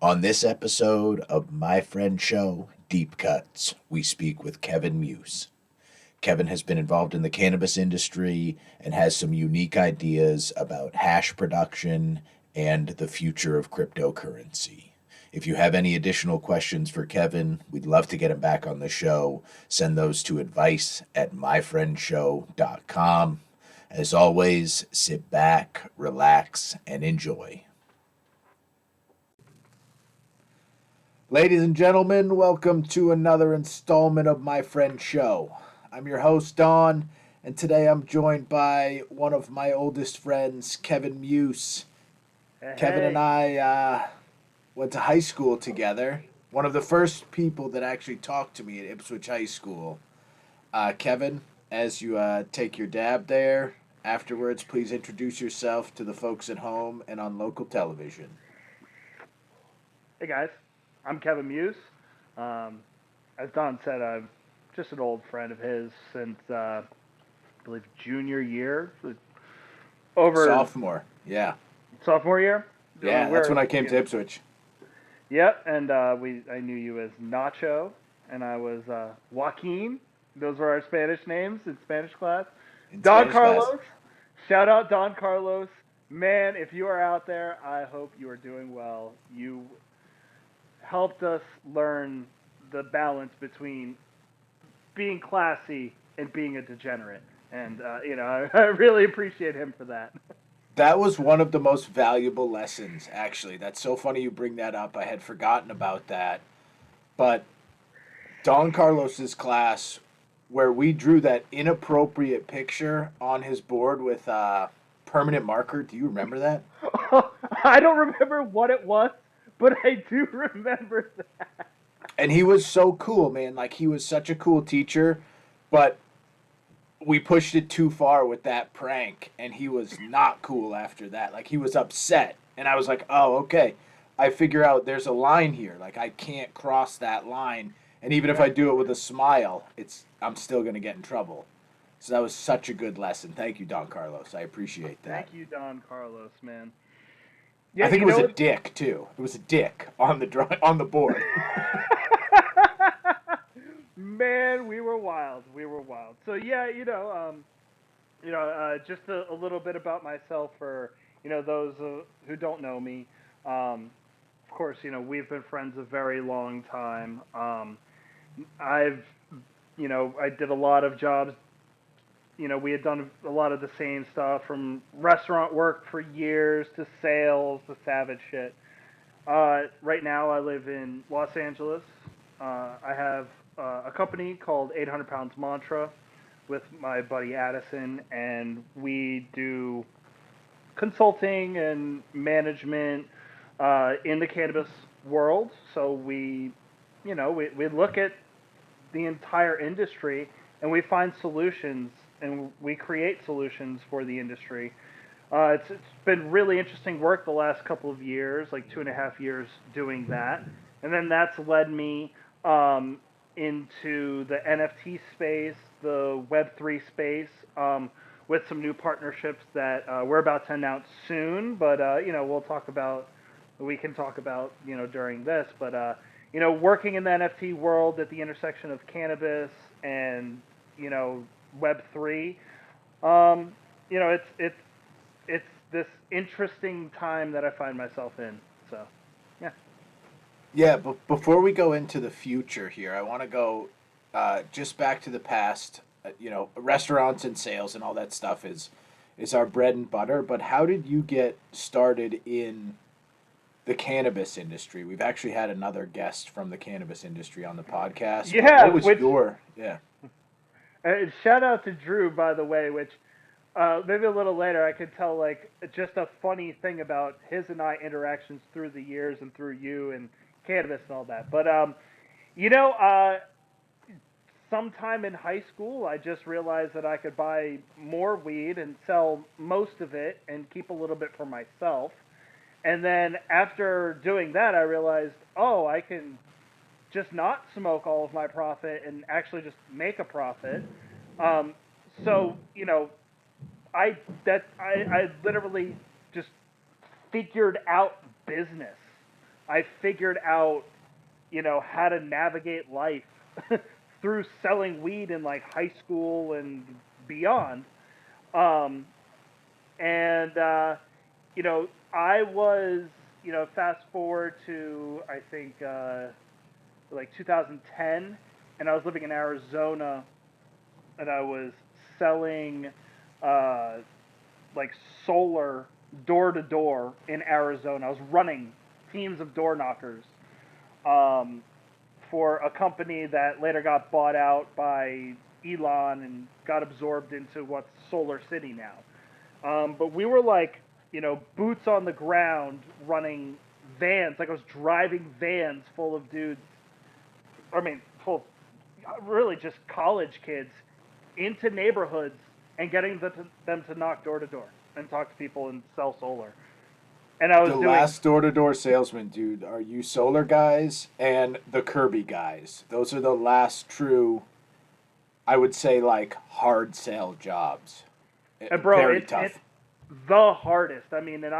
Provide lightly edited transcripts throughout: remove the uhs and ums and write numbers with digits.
On this episode of My Friend Show, Deep Cuts, we speak with Kevin Muise. Kevin has been involved in the cannabis industry and has some unique ideas about hash production and the future of cryptocurrency. If you have any additional questions for Kevin, we'd love to get him back on the show. Send those to advice@myfriendshow.com. As always, sit back, relax, and enjoy. Ladies and gentlemen, welcome to another installment of My Friend Show. I'm your host, Don, and today I'm joined by one of my oldest friends, Kevin Muise. Hey, Kevin and hey. I went to high school together. One of the first people that actually talked to me at Ipswich High School. Kevin, as you take your dab there, afterwards, please introduce yourself to the folks at home and on local television. Hey guys, I'm Kevin Muise. As Don said, I'm just an old friend of his since I believe junior year, over Sophomore, yeah. sophomore year. Yeah, that's when I came to Ipswich. Yep, and I knew you as Nacho, and I was Joaquin. Those were our Spanish names in Spanish class. In Don Spanish class. Carlos, shout out Don Carlos. Man, if you are out there, I hope you are doing well. You helped us learn the balance between being classy and being a degenerate. And I really appreciate him for that. That was one of the most valuable lessons, actually. That's so funny you bring that up. I had forgotten about that. But Don Carlos's class, where we drew that inappropriate picture on his board with permanent marker, do you remember that? I don't remember what it was, but I do remember that. And he was so cool, man. Like, he was such a cool teacher, but we pushed it too far with that prank, and he was not cool after that. Like, he was upset, and I was like, oh, okay. I figure out there's a line here. Like, I can't cross that line, and even if I Right. do it with a smile, I'm still gonna get in trouble. So that was such a good lesson. Thank you, Don Carlos. I appreciate that. Thank you, Don Carlos, man. I Yeah, think you it was know a what? dick too. It was a dick on on the board. Man, we were wild. We were wild. So yeah, just a little bit about myself for those who don't know me. Of course, we've been friends a very long time. I've I did a lot of jobs. We had done a lot of the same stuff from restaurant work for years to sales to savage shit. Right now, I live in Los Angeles. I have a company called 800 Pounds Mantra with my buddy Addison, and we do consulting and management in the cannabis world. So we look at the entire industry and we find solutions and we create solutions for the industry. It's been really interesting work the last couple of years, like 2.5 years doing that, and then that's led me into the NFT space, the Web3 space, with some new partnerships that we're about to announce soon. But we can talk about during this. But working in the NFT world at the intersection of cannabis and Web3, um, it's this interesting time that I find myself in. So, yeah. Yeah, but before we go into the future here, I want to go just back to the past. Restaurants and sales and all that stuff is our bread and butter. But how did you get started in the cannabis industry? We've actually had another guest from the cannabis industry on the podcast. But what Yeah, was which your yeah? shout out to Drew, by the way, which maybe a little later I could tell like just a funny thing about his and I interactions through the years and through you and cannabis and all that. But you know, uh, sometime in high school, I just realized that I could buy more weed and sell most of it and keep a little bit for myself. And then after doing that, I realized, oh, I can just not smoke all of my profit and actually just make a profit. Um, so I literally just figured out business. I figured out, how to navigate life through selling weed in like high school and beyond. Um, and I was, fast forward to I think like 2010, and I was living in Arizona, and I was selling uh, like solar door to door in Arizona. I was running teams of door knockers um, for a company that later got bought out by Elon and got absorbed into what's Solar City now. But we were like, boots on the ground running vans. Like I was driving vans full of dudes. I mean, full of really just college kids into neighborhoods and getting them to knock door to door and talk to people and sell solar. And I was The doing, last door to door salesman, dude, are you solar guys and the Kirby guys. Those are the last true, I would say, like hard sale jobs. and bro, Very it's tough. the hardest. I mean, and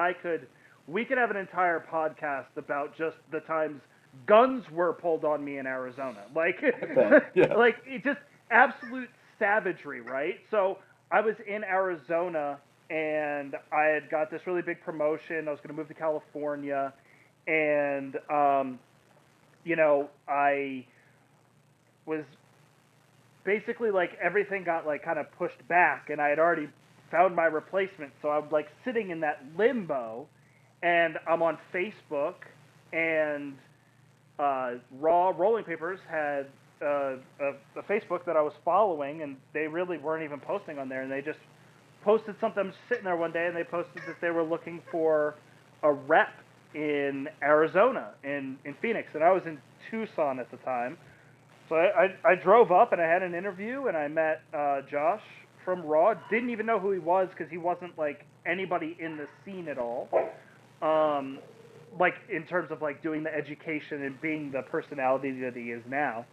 we could have an entire podcast about just the times guns were pulled on me in Arizona. Like, I bet. Yeah. like it just absolute savagery, right? So I was in Arizona and I had got this really big promotion. I was going to move to California, and I was basically like everything got like kind of pushed back, and I had already found my replacement. So I'm like sitting in that limbo, and I'm on Facebook, and Raw Rolling Papers had a Facebook that I was following, and they really weren't even posting on there, and they just posted something. I'm sitting there one day, and they posted that they were looking for a rep in Arizona, in Phoenix, and I was in Tucson at the time. So I drove up and I had an interview, and I met Josh from Raw. Didn't even know who he was because he wasn't like anybody in the scene at all. Um, like in terms of like doing the education and being the personality that he is now.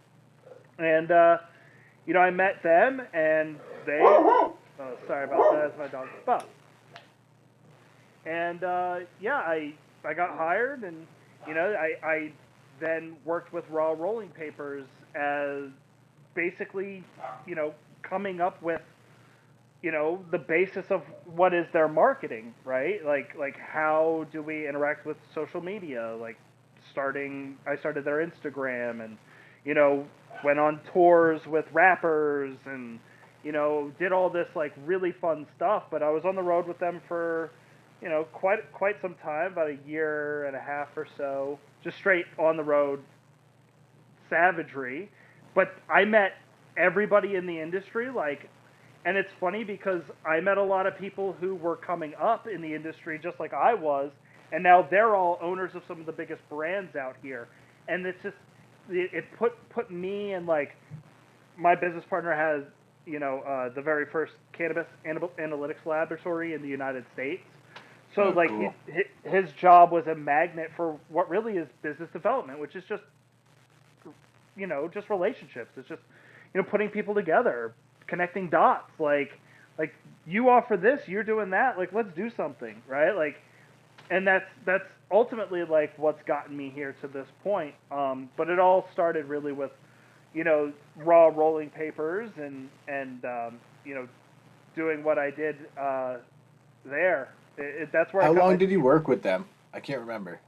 And I met them, and they. Oh, sorry about that. That's my dog. But and yeah, I got hired, and I then worked with Raw Rolling Papers as basically coming up with the basis of what is their marketing, right? Like how do we interact with social media? Like I started their Instagram, and went on tours with rappers, and did all this like really fun stuff. But I was on the road with them for quite some time, about a year and a half or so, just straight on the road savagery. But I met everybody in the industry, like, and it's funny because I met a lot of people who were coming up in the industry just like I was, and now they're all owners of some of the biggest brands out here. And it's just it put me, and like my business partner has the very first cannabis analytics laboratory in the United States. So Oh, like cool. his job was a magnet for what really is business development, which is just just relationships. It's just putting people together, connecting dots. Like you offer this, you're doing that. Like let's do something, right? Like, and that's ultimately like what's gotten me here to this point. But it all started really with Raw Rolling Papers, and doing what I did there. That's where I How cut long my did you teeth. work with them? I can't remember.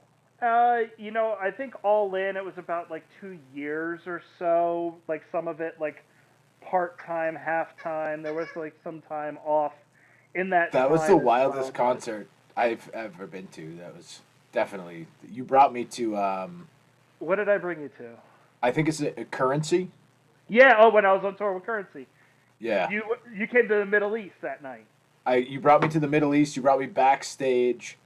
I think all in it was about like 2 years or so. Like some of it like part time, half time. There was like some time off in that That was the time as wildest well. But concert I've ever been to. That was definitely. You brought me to. what did I bring you to? I think it's a currency. Yeah. Oh, when I was on tour with Currency, Yeah. you came to the Middle East that night. You brought me to the Middle East. You brought me backstage,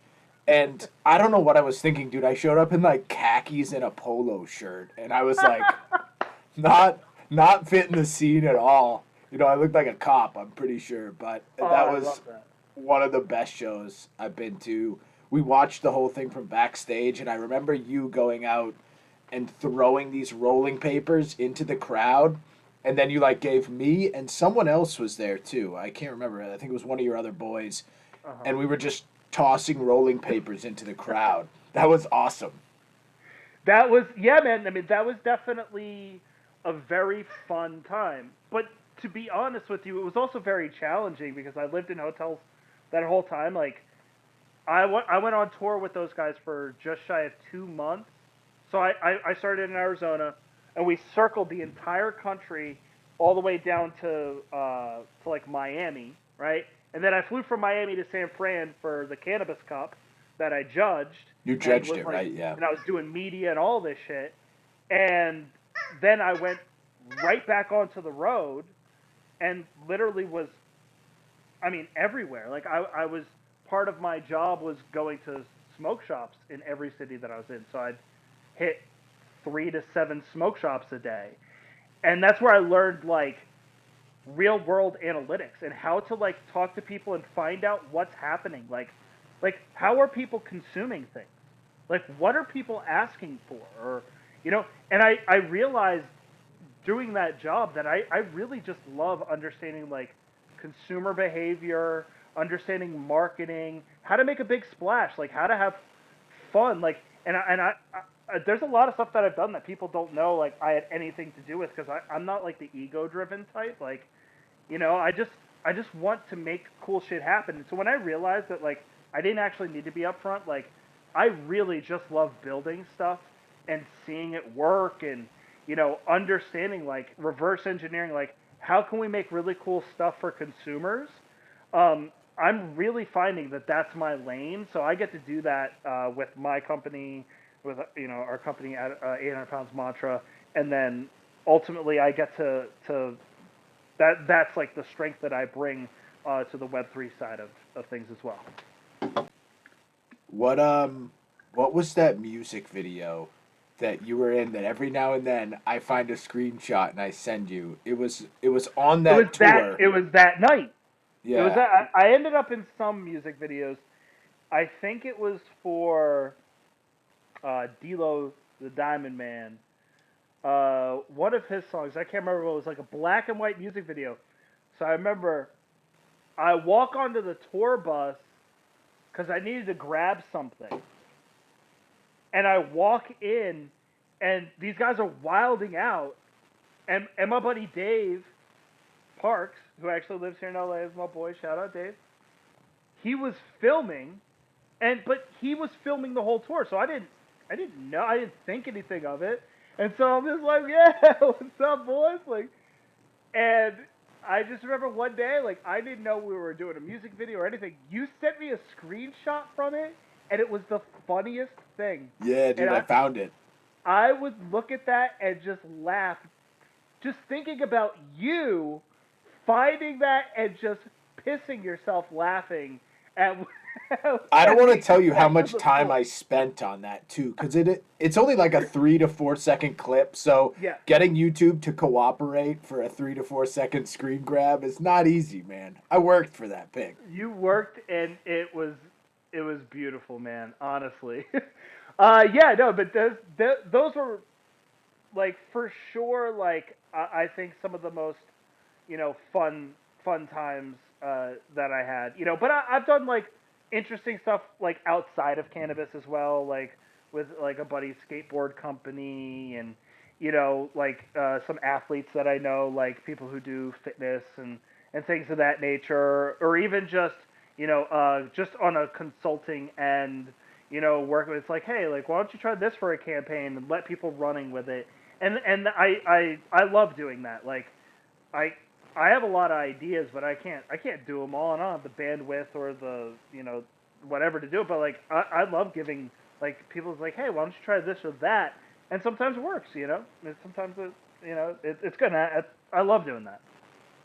and I don't know what I was thinking, dude. I showed up in like khakis and a polo shirt, and I was like, not not fitting the scene at all. I looked like a cop. I'm pretty sure, but Oh, that I love was that. one of the best shows I've been to. We watched the whole thing from backstage, and I remember you going out and throwing these rolling papers into the crowd. And then you like gave me and someone else was there too. I can't remember. I think it was one of your other boys. Uh huh. And we were just tossing rolling papers into the crowd. That was awesome. That was, yeah, man. I mean, that was definitely a very fun time. But to be honest with you, it was also very challenging because I lived in hotels that whole time. Like, I went on tour with those guys for just shy of 2 months. So I started in Arizona, and we circled the entire country all the way down to like Miami, right? And then I flew from Miami to San Fran for the Cannabis Cup that I judged, You and judged was it, like, right? Yeah. and I was doing media and all this shit. And then I went right back onto the road and literally was, I mean, everywhere. Like I was, part of my job was going to smoke shops in every city that I was in. So I'd hit 3 to 7 smoke shops a day. And that's where I learned like real world analytics and how to like talk to people and find out what's happening. Like how are people consuming things? Like what are people asking for? Or and I realized doing that job that I really just love understanding like consumer behavior, understanding marketing, how to make a big splash, like how to have fun, like there's a lot of stuff that I've done that people don't know like I had anything to do with because I'm not like the ego driven type, like I just want to make cool shit happen. And so when I realized that like I didn't actually need to be upfront, like I really just love building stuff and seeing it work and understanding like reverse engineering, like how can we make really cool stuff for consumers. I'm really finding that that's my lane, so I get to do that with my company, with our company at 800 pounds mantra, and then ultimately I get to that's like the strength that I bring to the Web3 side of things as well. What um what was that music video that you were in that every now and then I find a screenshot and I send you? It was on It was that that tour. it was that night. It was Yeah. that I ended up in some music videos. I think it was for D'Lo the Diamond Man. One of his songs. I can't remember what it was, like a black and white music video. So I remember I walk onto the tour bus because I needed to grab something, and I walk in, and these guys are wilding out, and my buddy Dave Parks, who actually lives here in LA, is my boy. Shout out Dave. He was filming, but he was filming the whole tour, so I didn't know, I didn't think anything of it, and so I'm just like, yeah, what's up, boys? Like, and I just remember one day, like, I didn't know we were doing a music video or anything. You sent me a screenshot from it, and it was the funniest thing. Yeah, And dude, I I, found it. I would look at that and just laugh, just thinking about you finding that and just pissing yourself laughing at I don't when want to we tell you how got to much the time tour. I spent on that too, because it's only like a 3 to 4 second clip. So Yeah, getting YouTube to cooperate for a 3 to 4 second screen grab is not easy, man. I worked for that pic. you worked, and it was beautiful, man. Honestly, yeah, no, but those were like for sure. Like I think some of the most fun times that I had. But I've done like interesting stuff like outside of cannabis as well, like with like a buddy's skateboard company, and like some athletes that I know, like people who do fitness and things of that nature, or even just on a consulting end, work with, it's like, hey, like why don't you try this for a campaign and let people running with it, and I love doing that. Like I I have a lot of ideas, but I can't do them all, and I don't have the bandwidth or the whatever to do it. But like I love giving, like, people's like, hey, why don't you try this or that? And sometimes it works, and sometimes it's good. I love doing that.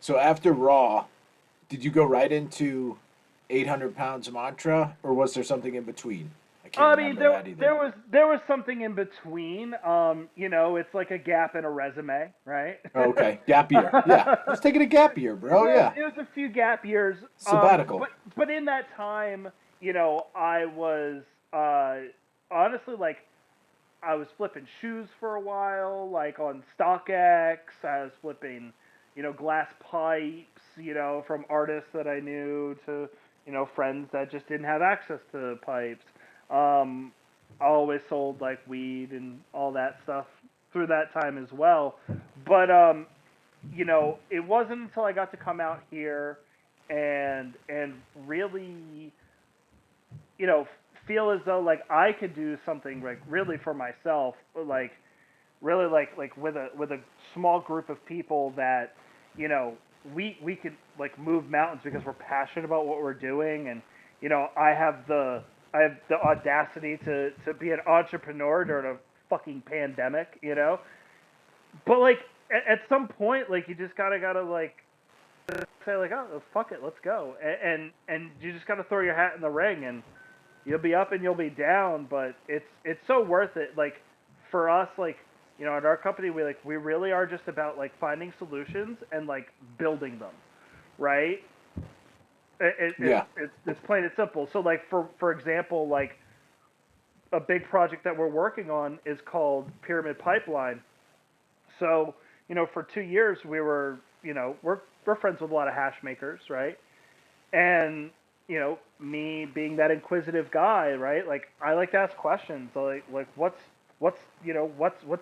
So after Raw, did you go right into 800 pounds mantra, or was there something in between? I can't I mean, remember there that either. there was there was something in between. It's like a gap in a resume, right? Oh, okay, gap year. Yeah, I was taking a gap year, bro. Yeah, It was a few gap years. sabbatical. But in that time, I was uh, honestly, like, I was flipping shoes for a while, like on StockX. I was flipping, glass pipes, from artists that I knew to, friends that just didn't have access to pipes. Um, always sold like weed and all that stuff through that time as well. But it wasn't until I got to come out here and really, you know, feel as though like I could do something like really for myself, like really like with a small group of people that, you know, we could like move mountains because we're passionate about what we're doing. And I have the audacity to be an entrepreneur during a fucking pandemic, you know. But like at some point, like you just gotta like say like, oh fuck it, let's go. And you just gotta throw your hat in the ring, and you'll be up and you'll be down, but it's so worth it. Like for us, like, you know, at our company, we really are just about like finding solutions and like building them, right? Yeah. It's plain and simple. So like for example, like a big project that we're working on is called Pyramid Pipeline. So, you know, for 2 years we were, you know, we're friends with a lot of hash makers, right? And, you know, me being that inquisitive guy, right? Like I like to ask questions. Like what's what's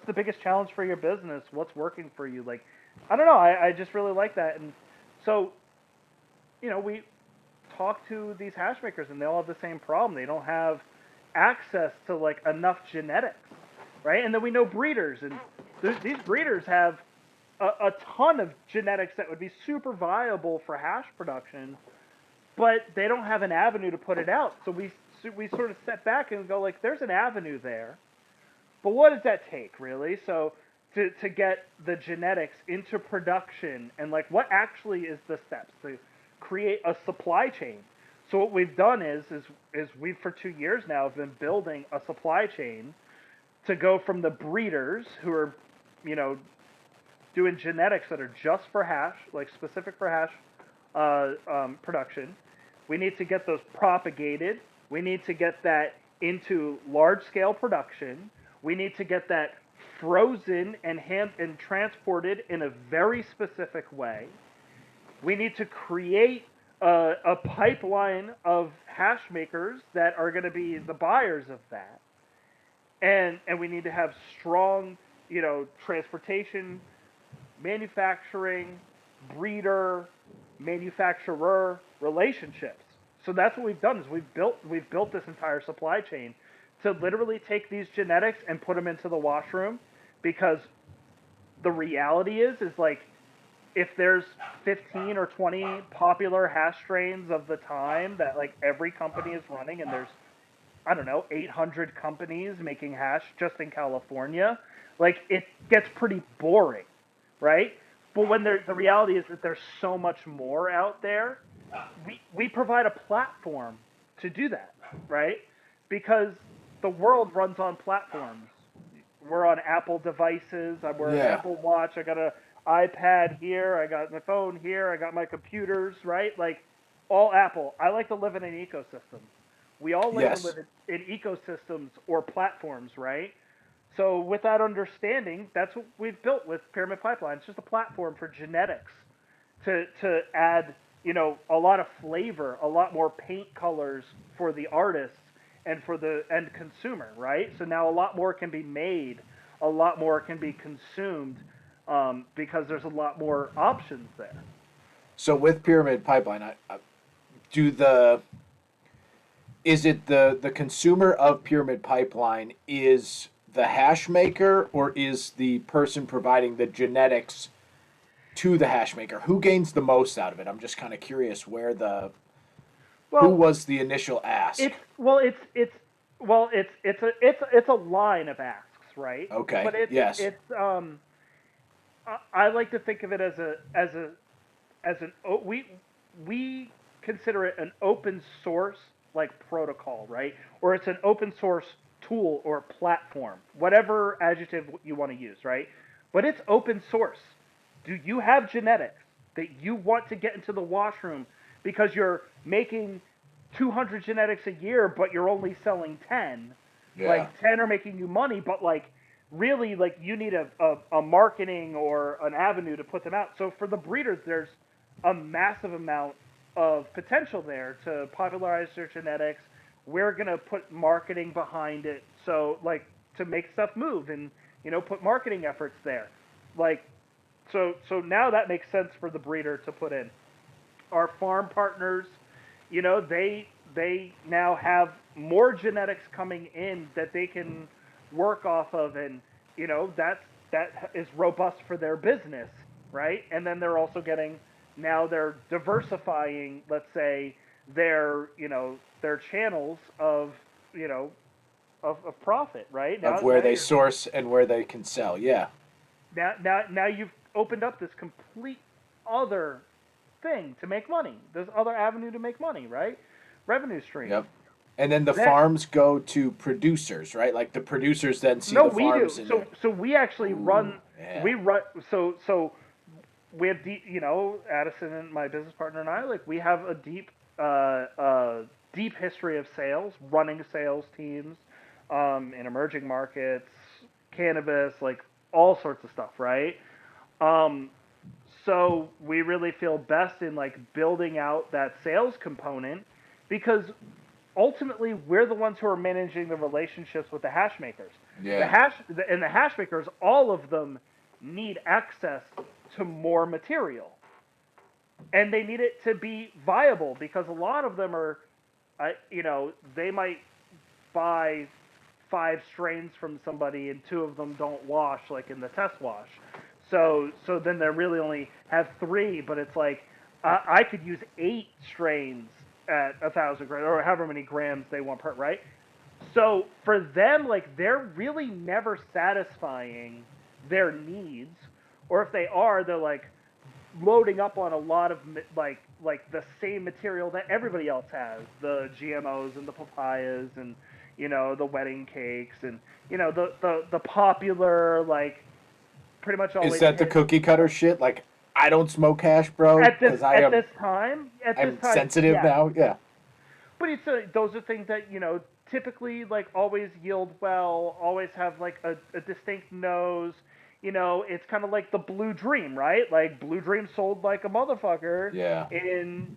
the biggest challenge for your business? What's working for you? Like I don't know. I just really like that. And so, you know, we talk to these hash makers and they all have the same problem. They don't have access to like enough genetics, right? And then we know breeders, and these breeders have a ton of genetics that would be super viable for hash production, but they don't have an avenue to put it out. So we sort of step back and go like, there's an avenue there, but what does that take really? So to get the genetics into production and like what actually is the steps to create a supply chain. So what we've done is we've for 2 years now have been building a supply chain to go from the breeders who are, you know, doing genetics that are just for hash, like specific for hash production. We need to get those propagated. We need to get that into large scale production. We need to get that frozen and transported in a very specific way. We need to create a pipeline of hash makers that are going to be the buyers of that, and we need to have strong, you know, transportation, manufacturing, breeder, manufacturer relationships. So that's what we've done is we've built this entire supply chain to literally take these genetics and put them into the washroom, because the reality is like if there's 15 or 20 popular hash strains of the time that like every company is running, and there's, I don't know, 800 companies making hash just in California, like it gets pretty boring, right? But when the reality is that there's so much more out there, we provide a platform to do that, right? Because the world runs on platforms. We're on Apple devices. I wear an Yeah. Apple Watch. I got an iPad here. I got my phone here. I got my computers, right? Like all Apple. I like to live in an ecosystem. We all like to Yes. live in ecosystems or platforms, right? So with that understanding, that's what we've built with Pyramid Pipeline. It's just a platform for genetics to add, you know, a lot of flavor, a lot more paint colors for the artists and for the end consumer, right? So now a lot more can be made, a lot more can be consumed, because there's a lot more options there. So with Pyramid Pipeline, do the is it the consumer of Pyramid Pipeline is the hash maker, or is the person providing the genetics to the hash maker? Who gains the most out of it? I'm just kind of curious where the who Well, was the initial ask. it's a line of asks, right? Okay. But Yes. I like to think of it as an we consider it an open source like protocol, right? Or it's an open source tool or platform, whatever adjective you want to use, right? But it's open source. Do you have genetics that you want to get into the washroom because you're making 200 genetics a year, but you're only selling 10? Yeah. Like 10 are making you money, but like really like you need a marketing or an avenue to put them out. So for the breeders, there's a massive amount of potential there to popularize their genetics. We're going to put marketing behind it So like to make stuff move and put marketing efforts there. Like so now that makes sense for the breeder to put in. Our farm partners, they now have more genetics coming in that they can work off of, and that is robust for their business, right? And then they're also getting, now they're diversifying, let's say, their channels of you know of profit, right? Of Now where now they you're source and where they can sell. Yeah. now you've opened up this complete other thing to make money. There's other avenue to make money, right? Revenue streams. Yep. And then the That farms go to producers, right? Like the producers then see no, the we farms do. and So we actually ooh, run. yeah. We run. So we have deep. Addison and my business partner and I, like, we have a deep history of sales, running sales teams, in emerging markets, cannabis, like all sorts of stuff, right? Um, so we really feel best in like building out that sales component, because ultimately we're the ones who are managing the relationships with the hash makers. Yeah. The hash makers, all of them need access to more material, and they need it to be viable, because a lot of them are, they might buy 5 strains from somebody and 2 of them don't wash, like in the test wash. So then they really only have 3, but it's like, I could use 8 strains at 1,000 grams, or however many grams they want per, right? So for them, like, they're really never satisfying their needs, or if they are, they're like loading up on a lot of like the same material that everybody else has, the GMOs and the papayas and the wedding cakes and the popular, like, pretty much Is always that the hit cookie cutter shit? Like I don't smoke hash, bro, at this because at this time at this I'm time sensitive yes. now. Yeah. But those are things that typically, like, always yield well, always have like a distinct nose. It's kind of like the Blue Dream, right? Like, Blue Dream sold like a motherfucker Yeah. in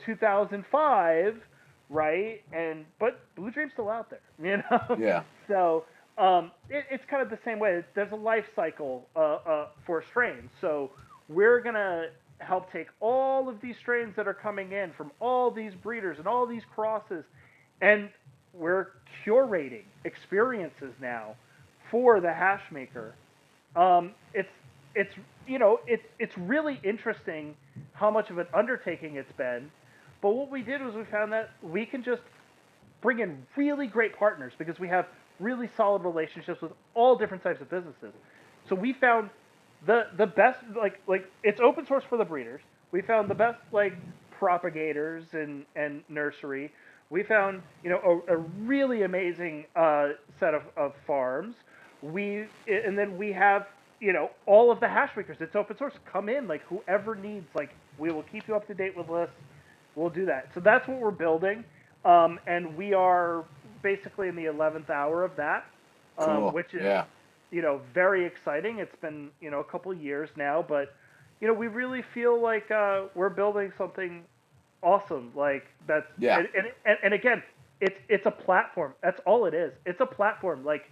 2005, right? And but Blue Dream's still out there, Yeah. So it's kind of the same way. There's a life cycle for strains, so we're gonna help take all of these strains that are coming in from all these breeders and all these crosses, and we're curating experiences now for the hash maker. It's it's really interesting how much of an undertaking it's been, but what we did was we found that we can just bring in really great partners, because we have really solid relationships with all different types of businesses. So we found the best, like it's open source for the breeders. We found the best, like, propagators and nursery. We found a really amazing set of farms. And then we have all of the hash makers. It's open source. Come in, like, whoever needs. Like, we will keep you up to date with lists. We'll do that. So that's what we're building, and we are basically in the 11th hour of that, Cool. which is Yeah. very exciting. It's been a couple years now, but we really feel like we're building something awesome. Like, that's Yeah. and again, it's a platform. That's all it is. It's a platform. Like,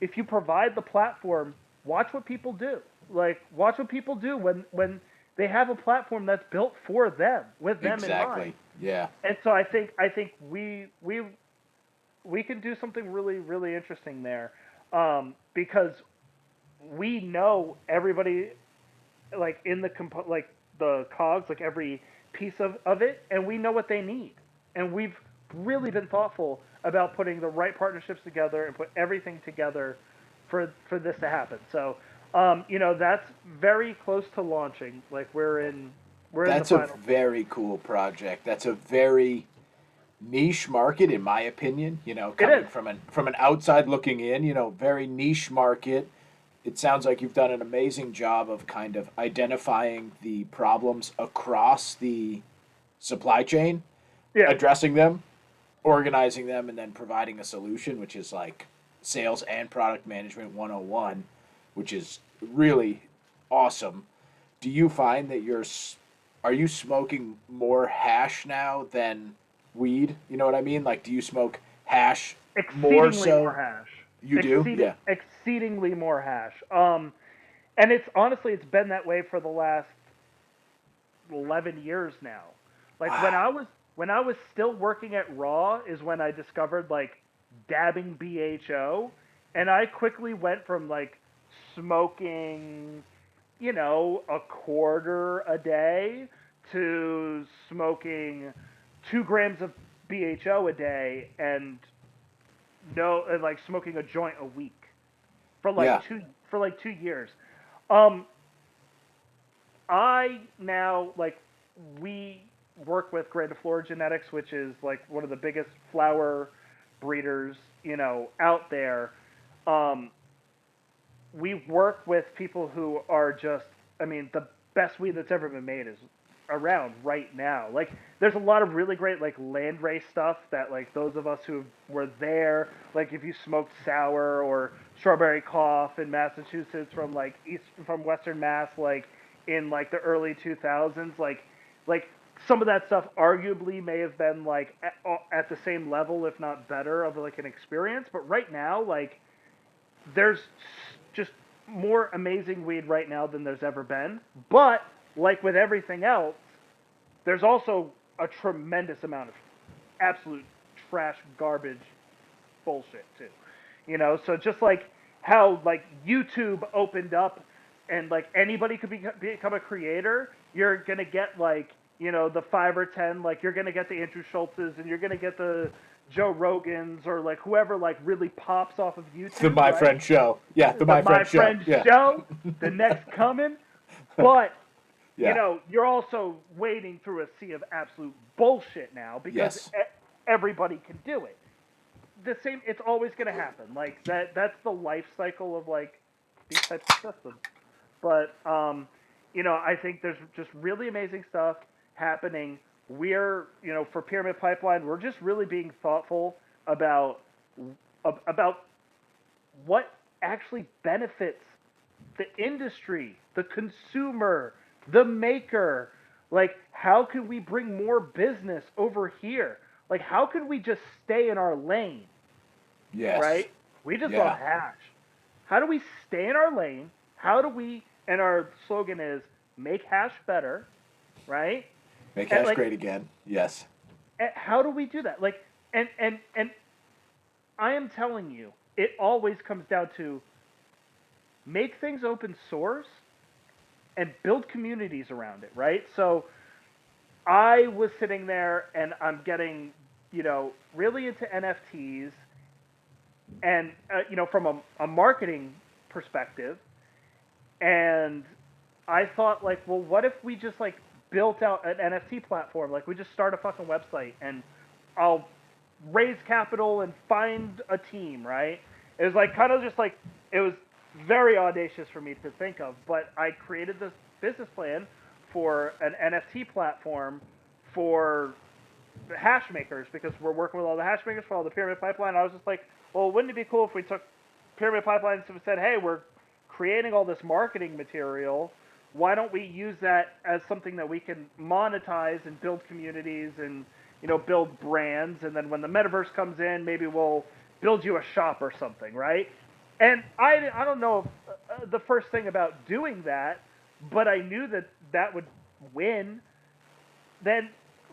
if you provide the platform, watch what people do. Like, watch what people do when they have a platform that's built for them, with them in mind. Exactly. Yeah. And so I think we can do something really, really interesting there, because we know everybody, like, in the like the cogs, like every piece of it, and we know what they need, and we've really been thoughtful about putting the right partnerships together and put everything together for this to happen. So that's very close to launching. Like, we're in the That's a final. very cool project. That's a very niche market, in my opinion. It Coming is. from an outside looking in, very niche market. It sounds like you've done an amazing job of kind of identifying the problems across the supply chain, Yeah. addressing them, organizing them, and then providing a solution, which is like sales and product management 101, which is really awesome. Do you find that are you smoking more hash now than weed? You know what I mean? Like, do you smoke hash More exceedingly more so? hash. You do? Yeah. Exceedingly more hash. And it's honestly it's been that way for the last 11 years now. Like Wow. when I was still working at Raw is when I discovered like dabbing BHO, and I quickly went from like smoking, a quarter a day to smoking 2 grams of BHO a day and no and like smoking a joint a week for like Yeah. 2 years. Um, I now like we work with Grandiflora Genetics, which is like one of the biggest flower breeders, out there. Um, we work with people who are just, I mean, the best weed that's ever been made is around right now. Like, there's a lot of really great like land race stuff that like those of us who were there, like if you smoked sour or strawberry cough in Massachusetts from Western Mass, like in like the early 2000s, like some of that stuff arguably may have been like at the same level, if not better, of like an experience. But right now, like there's just more amazing weed right now than there's ever been. But like with everything else, there's also a tremendous amount of absolute trash garbage bullshit too. So just like how like YouTube opened up and like anybody could become a creator, you're gonna get like the 5 or 10, like you're gonna get the Andrew Schultzes and you're gonna get the Joe Rogans or like whoever like really pops off of The YouTube, My right? Friend Show. Yeah, the The My My Friend Show. Friend Yeah. Show, the next coming, but Yeah. you're also wading through a sea of absolute bullshit now because Yes. everybody can do it. It's always going to happen. Like that's the life cycle of like these types of systems. But I think there's just really amazing stuff happening. We're, for Pyramid Pipeline, we're just really being thoughtful about about what actually benefits the industry, the consumer, the maker. Like, how can we bring more business over here? Like, how can we just stay in our lane, Yes. right? We just love Yeah. hash. How do we stay in our lane? How do we, and our slogan is make hash better, right? Make And hash like, great again. Yes. how do we do that? Like, and I am telling you, it always comes down to make things open source and build communities around it, right? So I was sitting there and I'm getting, really into NFTs and, from a marketing perspective. And I thought, like, well, what if we just, like, built out an NFT platform? Like, we just start a fucking website and I'll raise capital and find a team, right? It was, like, kind of just, like, it was very audacious for me to think of, but I created this business plan for an NFT platform for the hash makers because we're working with all the hash makers for all the Pyramid Pipeline. I was just like, well, wouldn't it be cool if we took Pyramid Pipeline and said, hey, we're creating all this marketing material. Why don't we use that as something that we can monetize and build communities and build brands? And then when the metaverse comes in, maybe we'll build you a shop or something, right? And I don't know the first thing about doing that, but I knew that that would win. Then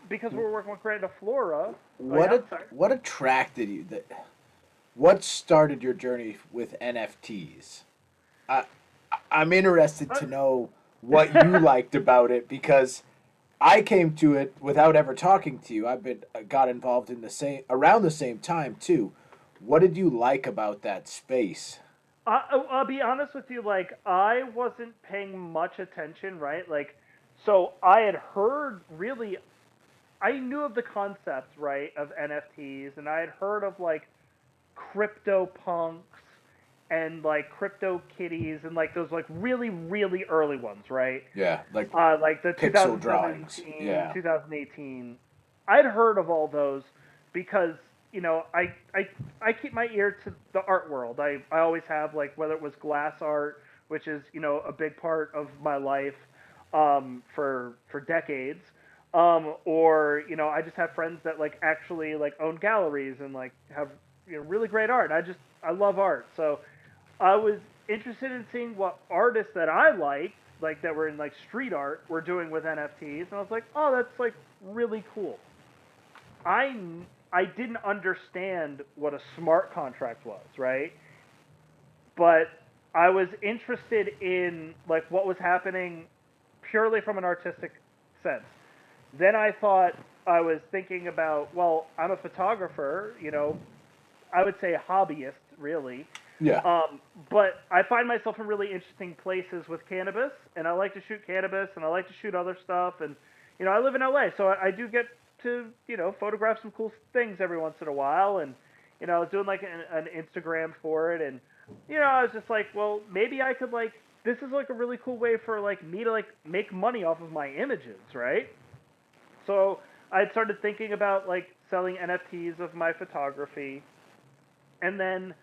because we were working with Granda Flora, oh What yeah, a, sorry. what attracted you that what started your journey with NFTs? I I'm interested to know what you liked about it because I came to it without ever talking to you. I've been got involved in the same around the same time too. What did you like about that space? I'll be honest with you. Like, I wasn't paying much attention, right? Like, so I had heard really, I knew of the concept, right, of NFTs, and I had heard of like crypto punks and like crypto kitties and like those like really, really early ones, right? Yeah, like Like the pixel drawings. 2017, Yeah. 2018. I'd heard of all those because I keep my ear to the art world. I always have, like, whether it was glass art, which is a big part of my life for decades, or I just have friends that like actually like own galleries and like have really great art. I love art. So I was interested in seeing what artists that I liked, like that were in like street art, were doing with NFTs, and I was like, oh, that's like really cool. I I didn't understand what a smart contract was, right? But I was interested in like what was happening purely from an artistic sense. Then I thought I was thinking about, well, I'm a photographer, I would say a hobbyist, really. Yeah. Um, but I find myself in really interesting places with cannabis, and I like to shoot cannabis, and I like to shoot other stuff, and I live in LA, so I do get to photograph some cool things every once in a while, and I was doing like an Instagram for it, and I was just like, well, maybe I could like this is like a really cool way for like me to like make money off of my images, right? So I started thinking about like selling NFTs of my photography, and then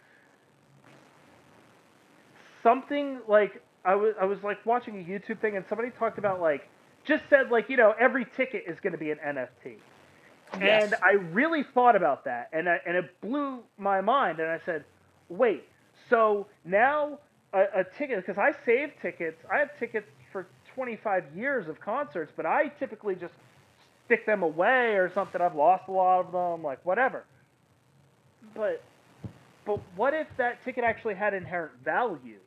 something like I was like watching a YouTube thing, and somebody talked about like just said like every ticket is going to be an NFT, and Yes. I really thought about that, and it blew my mind, and I said, wait, so now a ticket, because I save tickets, I have tickets for 25 years of concerts, but I typically just stick them away or something. I've lost a lot of them, like whatever. But what if that ticket actually had inherent value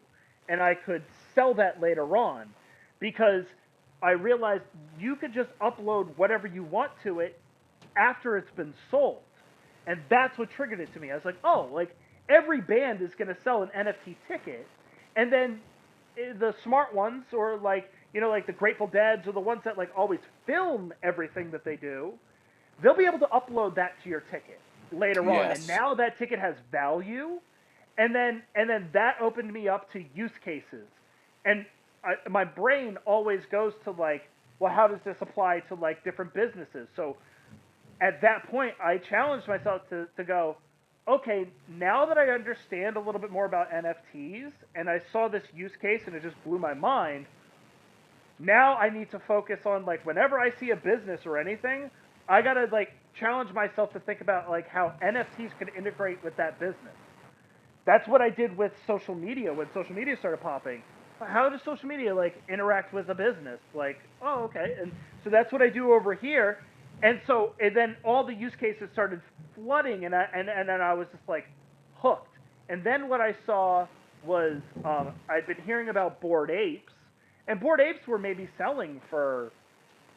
and I could sell that later on? Because I realized you could just upload whatever you want to it after it's been sold. And that's what triggered it to me. I was like, oh, like every band is going to sell an NFT ticket. And then the smart ones, or like, like the Grateful Deads, or the ones that like always film everything that they do, they'll be able to upload that to your ticket later on, and Yes. now that ticket has value, and then that opened me up to use cases, and my brain always goes to like, well, how does this apply to like different businesses? So at that point I challenged myself to go, okay, now that I understand a little bit more about NFTs and I saw this use case and it just blew my mind, now I need to focus on like whenever I see a business or anything, I gotta like challenge myself to think about like how NFTs could integrate with that business. That's what I did with social media when social media started popping. How does social media like interact with a business? Like, oh, okay, and so that's what I do over here. And then all the use cases started flooding, and then I was just like hooked. And then what I saw was I'd been hearing about Bored Apes, and Bored Apes were maybe selling for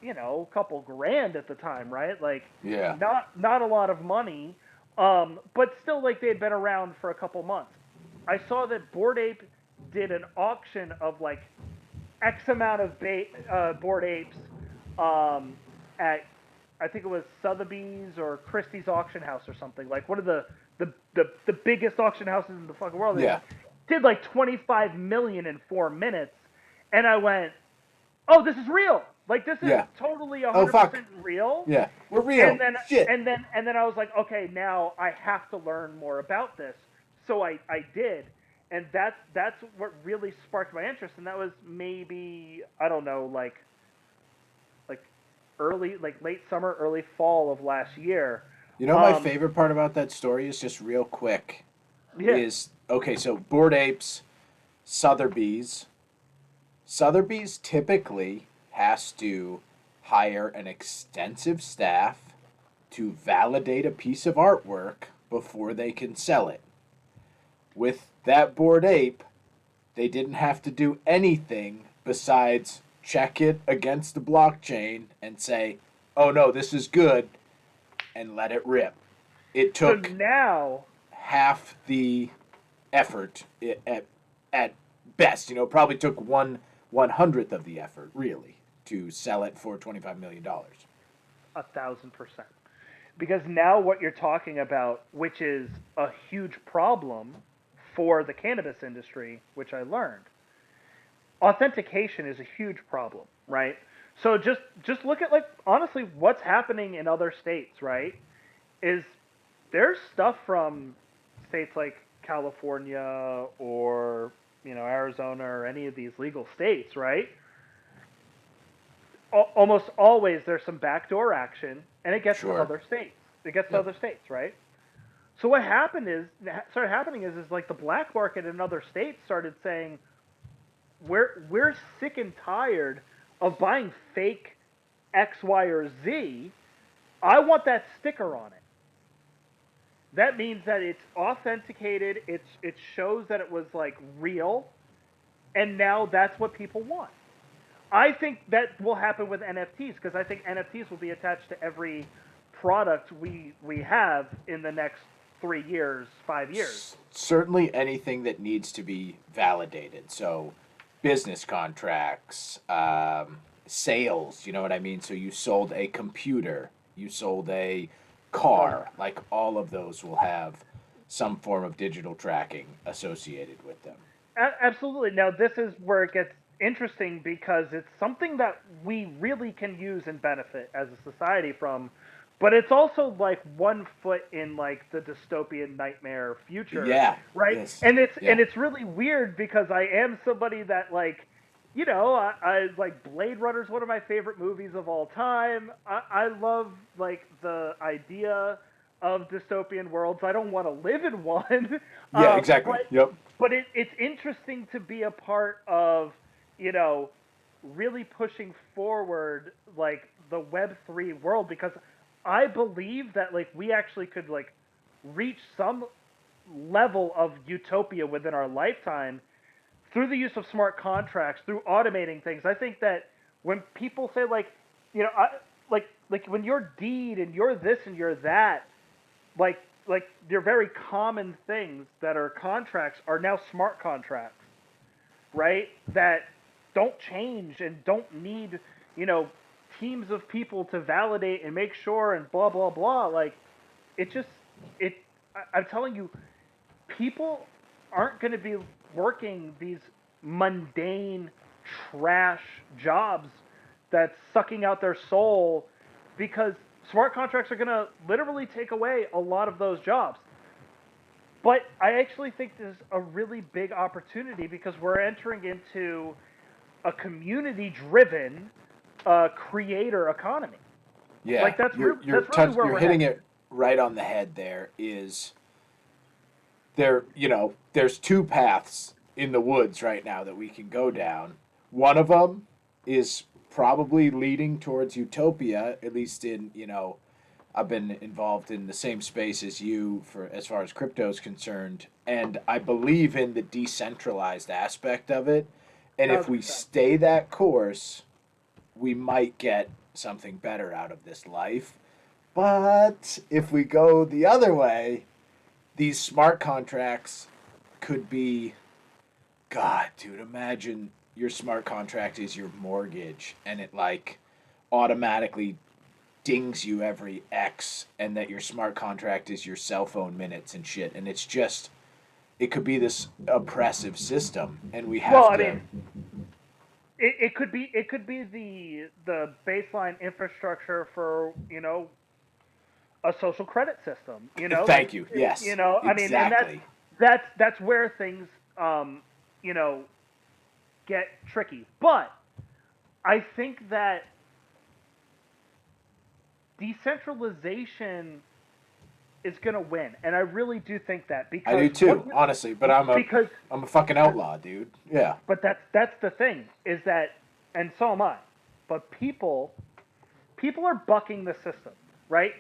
a couple grand at the time, right? Like Yeah. not a lot of money, but still like they had been around for a couple months. I saw that Bored Ape did an auction of like X amount of Bored Apes at I think it was Sotheby's or Christie's auction house or something, like one of the biggest auction houses in the fucking world. They Yeah. did like 25 million in 4 minutes, and I went, oh, this is real. Like this is Yeah. totally Oh fuck. 100% real. Yeah. We're And real. then Shit. and then I was like, okay, now I have to learn more about this. So I did, and that's what really sparked my interest. And that was maybe, I don't know, like early, like late summer, early fall of last year. You know, my Um, favorite part about that story is just real quick. yeah, Is okay. So Bored Apes, Sotheby's. Sotheby's typically has to hire an extensive staff to validate a piece of artwork before they can sell it. With that Bored Ape, they didn't have to do anything besides check it against the blockchain and say, oh no, this is good, and let it rip. It so took now, half the effort at best. Probably took 1/100th of the effort, really, to sell it for $25 million. 1,000%. Because now what you're talking about, which is a huge problem for the cannabis industry, which I learned, authentication is a huge problem, right? So just look at like honestly what's happening in other states, right? Is there's stuff from states like California or Arizona or any of these legal states, right? Almost always there's some backdoor action, and it gets to Sure. other states. It gets to Yep. other states, right? So what started happening is like the black market in other states started saying we're sick and tired of buying fake X, Y, or Z. I want that sticker on it. That means that it's authenticated. It shows that it was like real, and now that's what people want. I think that will happen with NFTs because I think NFTs will be attached to every product we have in the next 3 years, 5 years. Certainly anything that needs to be validated. So, business contracts, sales, you know what I mean? So, you sold a computer, you sold a Oh yeah, car, like all of those will have some form of digital tracking associated with them. absolutely. Now this is where it gets interesting because it's something that we really can use and benefit as a society from, but it's also like one foot in like the dystopian nightmare future, Yeah, right? yes, And it's yeah. and it's really weird because I am somebody that like, I like Blade Runner's one of my favorite movies of all time. I love like the idea of dystopian worlds. I don't want to live in one, Yeah, but exactly. Yep. it's interesting to be a part of, you know, really pushing forward like the Web3 world because I believe that like we actually could like reach some level of utopia within our lifetime through the use of smart contracts, through automating things. I think that when people say like, like when you're deed and you're this and you're that, like they're very common things that are contracts are now smart contracts, right? That don't change and don't need, you know, teams of people to validate and make sure and blah blah blah. Like it just it I'm telling you, people aren't going to be working these mundane trash jobs that's sucking out their soul because smart contracts are going to literally take away a lot of those jobs. But I actually think there's a really big opportunity because we're entering into a community driven creator economy. Yeah, Like that's really where you're we're hitting headed. it right on the head. There is there you know there's two paths in the woods right now that we can go down. One of them is probably leading towards utopia, at least in I've been involved in the same space as you for as far as crypto is concerned, and I believe in the decentralized aspect of it. And if Thousand we percent. stay that course, we might get something better out of this life. But if we go the other way, these smart contracts could be God, dude, imagine your smart contract is your mortgage and it like automatically dings you every X and that your smart contract is your cell phone minutes and shit and it's just it could be this oppressive system and we Well, have I to mean, it could be the baseline infrastructure for a social credit system. thank you. Yes. I mean, and that's Exactly. that's that's where things um, you know get tricky. But I think that decentralization is going to win, and I really do think that I do because too, honestly, but because I'm a fucking outlaw, dude. Yeah. but that's the thing is that, and so am I. But people are bucking the system, right?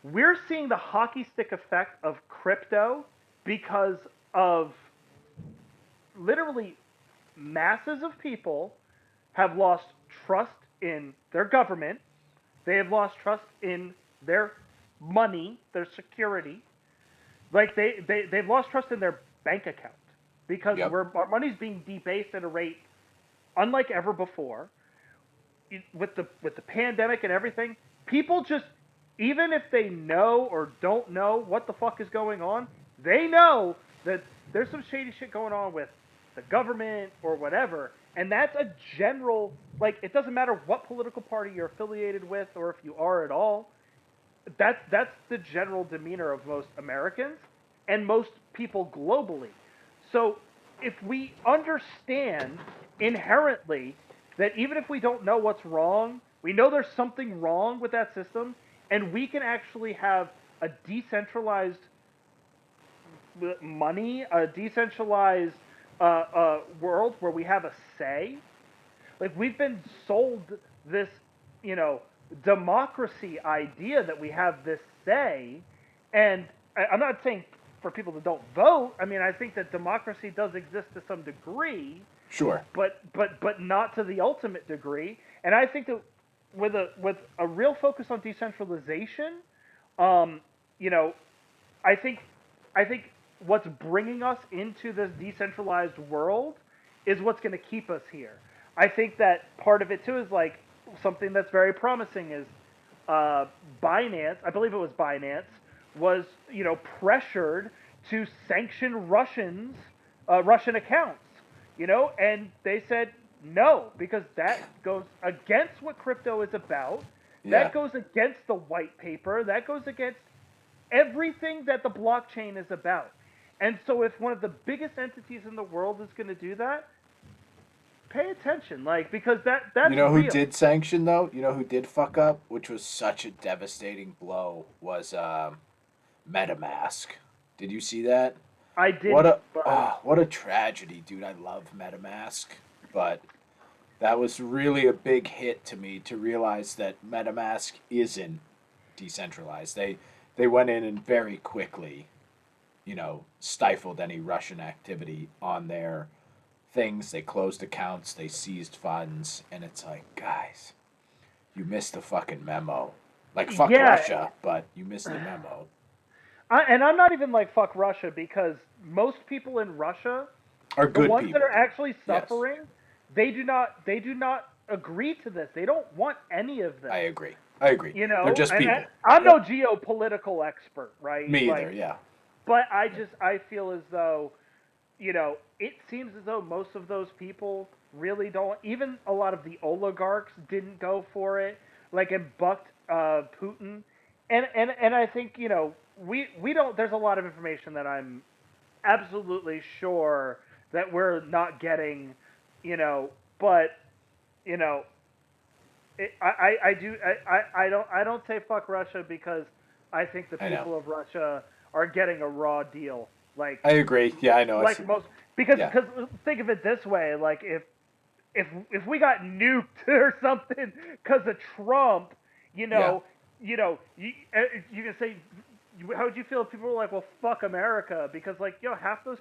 We're seeing the hockey stick effect of crypto because of literally masses of people have lost trust in their government. They have lost trust in their money, their security. Like they've lost trust in their bank account because Yep. our money's being debased at a rate unlike ever before. With the pandemic and everything, people just, even if they know or don't know what the fuck is going on, they know that there's some shady shit going on with the government or whatever, and that's a general, like, it doesn't matter what political party you're affiliated with or if you are at all. That's the general demeanor of most Americans and most people globally. So if we understand inherently that even if we don't know what's wrong, we know there's something wrong with that system, and we can actually have a decentralized money, a decentralized world where we have a say. Like we've been sold this, you know, democracy idea that we have this say, and I'm not saying for people that don't vote. I mean, I think that democracy does exist to some degree, Sure. but not to the ultimate degree. And I think that with a real focus on decentralization, um, you know, I think I think what's bringing us into this decentralized world is what's going to keep us here. I think that part of it too is like something that's very promising is uh, Binance. I believe it was Binance was pressured to sanction Russian accounts, and they said no because that goes against what crypto is about. Yeah. That goes against the white paper. That goes against everything that the blockchain is about. And so if one of the biggest entities in the world is going to do that, pay attention, like because You that's know who real. did sanction though? You know who did fuck up, which was such a devastating blow, was MetaMask. Did you see that? I What didn't, a but what a tragedy, dude. I love MetaMask, but that was really a big hit to me to realize that MetaMask isn't decentralized. They went in and very quickly, stifled any Russian activity on their things. They closed accounts, they seized funds, and it's like, guys, you missed the fucking memo. Like fuck yeah, Russia, but you missed the memo. and I'm not even like fuck Russia because most people in Russia, Are the good ones that are people. actually Yes, suffering, they do not agree to this. They don't want any of I this. agree. I agree. You They're know, just and people. I'm no Yep. geopolitical expert, right? Me either. Like, Yeah. but Yep. I feel as though it seems as though most of those people really don't. Even a lot of the oligarchs didn't go for it, like and bucked Putin, and I think we don't. There's a lot of information that I'm absolutely sure that we're not getting, you know, but you know, I do I don't say fuck Russia because I think the I know. people of Russia are getting a raw deal. I agree. Yeah, I know. I see. Like most because Yeah. think of it this way, like if we got nuked or something because of Trump, you Yeah. know, you can say how would you feel if people were like, well, fuck America because like half those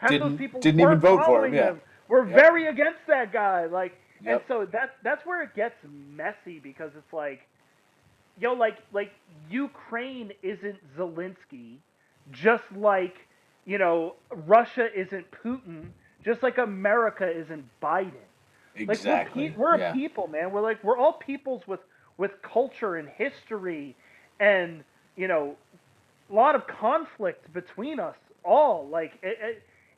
Didn't people didn't even weren't vote for him. following Yeah. him. We're Yep. very against that guy. Like, and Yep. so that's where it gets messy because it's like, like Ukraine isn't Zelensky, just like Russia isn't Putin, just like America isn't Biden. Like Exactly. we're a Yeah. people, man. We're all peoples with culture and history, and you know a lot of conflict between us all. Like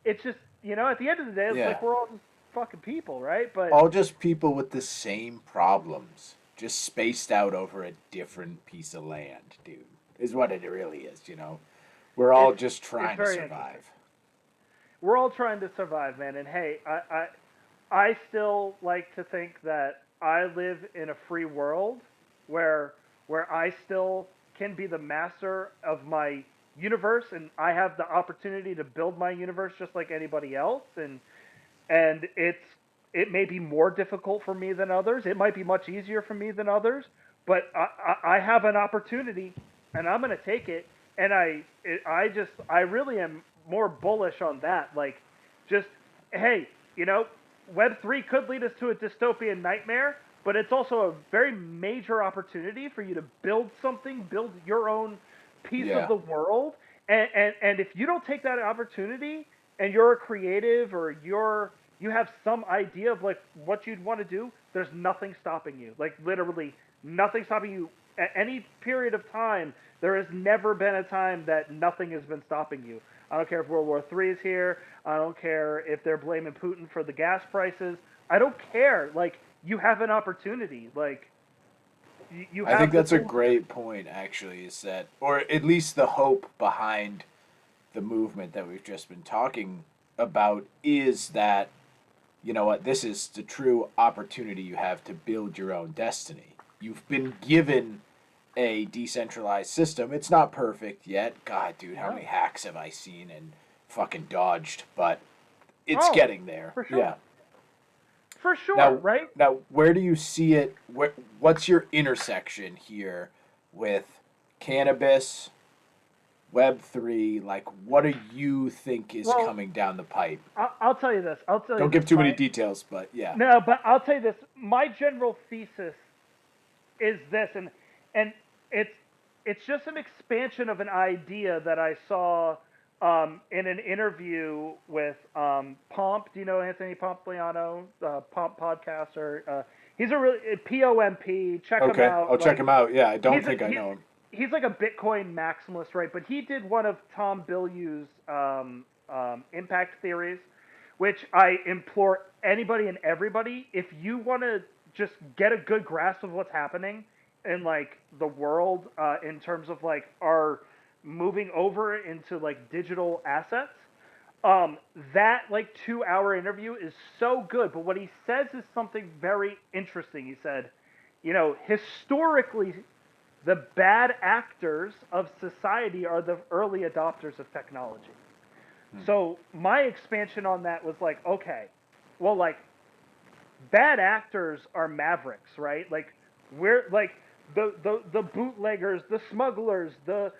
it's just at the end of the day, it's Yeah. like we're all just fucking people, right? But All just people with the same problems, just spaced out over a different piece of land, dude. Is what it really is. We're all it's just it's trying to very interesting. survive. We're all trying to survive, man. And hey, I still like to think that I live in a free world where I still can be the master of my universe and I have the opportunity to build my universe just like anybody else and it may be more difficult for me than others. It might be much easier for me than others, but I have an opportunity, and I'm going to take it. And I really am more bullish on that. Like, just hey, Web3 could lead us to a dystopian nightmare, but it's also a very major opportunity for you to build something, build your own piece of Yeah. the world. And if you don't take that opportunity, and you're a creative or you have some idea of like what you'd want to do, there's nothing stopping you. Like literally nothing stopping you at any period of time. There has never been a time that nothing has been stopping you. I don't care if World War III is here. I don't care if they're blaming Putin for the gas prices. I don't care. Like you have an opportunity. Like you I think have the that's a tools. great point, actually, is that, or at least the hope behind the movement that we've just been talking about is that, you know what, this is the true opportunity you have to build your own destiny. You've been given a decentralized system. It's not perfect yet. God, dude, how many No. hacks have I seen and fucking dodged? But it's Oh, getting there. for sure. Yeah. For sure, Now, right? where do you see it? What's your intersection here with cannabis, Web3? Like, what do you think is Well, coming down the pipe? I'll tell you this. I'll tell you Don't this. give too many details, but yeah. No, but I'll tell you this. My general thesis is this, and it's it's just an expansion of an idea that I saw in an interview with Pomp. Do you know Anthony Pompliano, Pomp podcaster? He's a really POMP. Check him Okay, I'll out. check Like him out. Yeah, I don't he's a, think I he's know him. he's like a Bitcoin maximalist, right? But he did one of Tom Bilyeu's impact theories, which I implore anybody and everybody, if you want to just get a good grasp of what's happening in like the world in terms of like our moving over into like digital assets. That like 2 hour interview is so good, but what he says is something very interesting. He said, historically, the bad actors of society are the early adopters of technology. Hmm. So my expansion on that was like, okay, well, like bad actors are mavericks, right? Like we're like the bootleggers, the smugglers, the